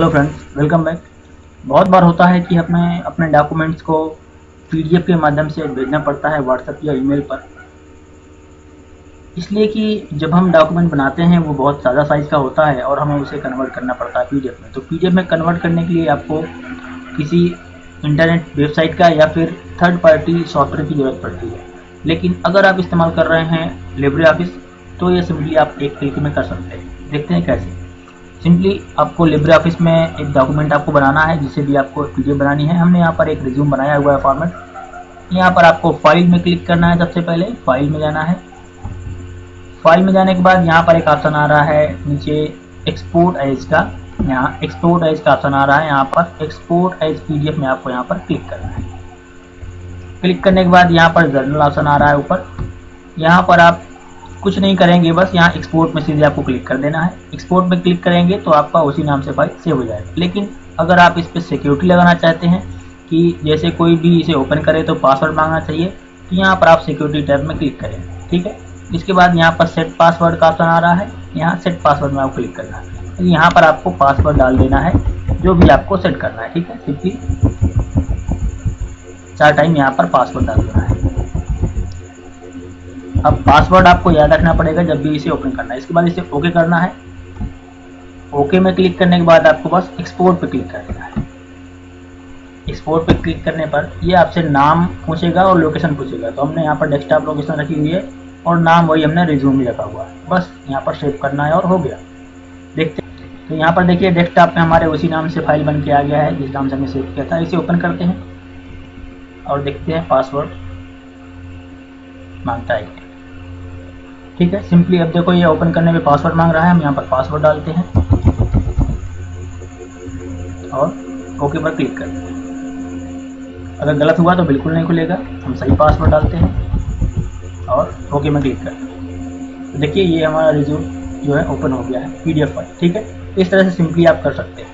Hello friends, welcome back. बहुत बार होता है कि हमें अपने डॉक्यूमेंट्स को पीडीएफ के माध्यम से भेजना पड़ता है व्हाट्सएप या ईमेल पर, इसलिए कि जब हम डॉक्यूमेंट बनाते हैं वो बहुत ज़्यादा साइज़ का होता है और हमें उसे कन्वर्ट करना पड़ता है पीडीएफ में। तो पीडीएफ में कन्वर्ट करने के लिए आपको किसी इंटरनेट वेबसाइट का या फिर थर्ड पार्टी सॉफ्टवेयर की ज़रूरत पड़ती है। लेकिन अगर आप इस्तेमाल कर रहे हैं लिब्रे ऑफिस तो ये सिंपली आप एक क्लिक में कर सकते हैं। देखते हैं कैसे। सिंपली आपको लिब्रे ऑफिस में एक डॉक्यूमेंट आपको बनाना है, जिसे भी आपको पीडीएफ बनानी है। हमने यहाँ पर एक रिज्यूम बनाया हुआ है फॉर्मेट। यहाँ पर आपको फाइल में क्लिक करना है। सबसे पहले फाइल में जाना है। फाइल में जाने के बाद यहाँ पर एक ऑप्शन आ रहा है नीचे एक्सपोर्ट एज का। यहाँ एक्सपोर्ट एज का ऑप्शन आ रहा है। यहाँ पर एक्सपोर्ट एज पीडीएफ में आपको यहाँ पर क्लिक करना है। क्लिक करने के बाद यहाँ पर जर्नल ऑप्शन आ रहा है ऊपर। यहाँ पर आप कुछ नहीं करेंगे, बस यहाँ एक्सपोर्ट में सीधे आपको क्लिक कर देना है। एक्सपोर्ट में क्लिक करेंगे तो आपका उसी नाम से फाइल सेव हो जाएगा। लेकिन अगर आप इस पर सिक्योरिटी लगाना चाहते हैं कि जैसे कोई भी इसे ओपन करे तो पासवर्ड मांगना चाहिए, तो यहाँ पर आप सिक्योरिटी टैब में क्लिक करें। ठीक है। इसके बाद यहाँ पर सेट पासवर्ड का ऑप्शन आ रहा है। यहाँ सेट पासवर्ड में आपको क्लिक करना है। तो यहाँ पर आपको पासवर्ड डाल देना है जो भी आपको सेट करना है। ठीक है। सिंपली 4 टाइम यहाँ पर पासवर्ड डाल देना है। अब पासवर्ड आपको याद रखना पड़ेगा जब भी इसे ओपन करना है। इसके बाद इसे ओके करना है। ओके में क्लिक करने के बाद आपको बस एक्सपोर्ट पे क्लिक कर देना है। एक्सपोर्ट पे क्लिक करने पर ये आपसे नाम पूछेगा और लोकेशन पूछेगा। तो हमने यहाँ पर डेस्कटॉप लोकेशन रखी हुई है और नाम वही हमने रिज्यूम में रखा हुआ है। बस यहाँ पर सेव करना है और हो गया। देखते तो यहाँ पर देखिए डेस्कटॉप में हमारे उसी नाम से फाइल बन के आ गया है जिस नाम से हमने सेव किया था। इसे ओपन करते हैं और देखते हैं पासवर्ड मांगता है। ठीक है। सिंपली अब देखो ये ओपन करने में पासवर्ड मांग रहा है। हम यहाँ पर पासवर्ड डालते हैं और ओके पर क्लिक करते हैं। अगर गलत हुआ तो बिल्कुल नहीं खुलेगा। हम सही पासवर्ड डालते हैं और ओके में क्लिक करते हैं। तो देखिए ये हमारा रिज्यूम जो है ओपन हो गया है पीडीएफ फाइल। ठीक है। इस तरह से सिंपली आप कर सकते हैं।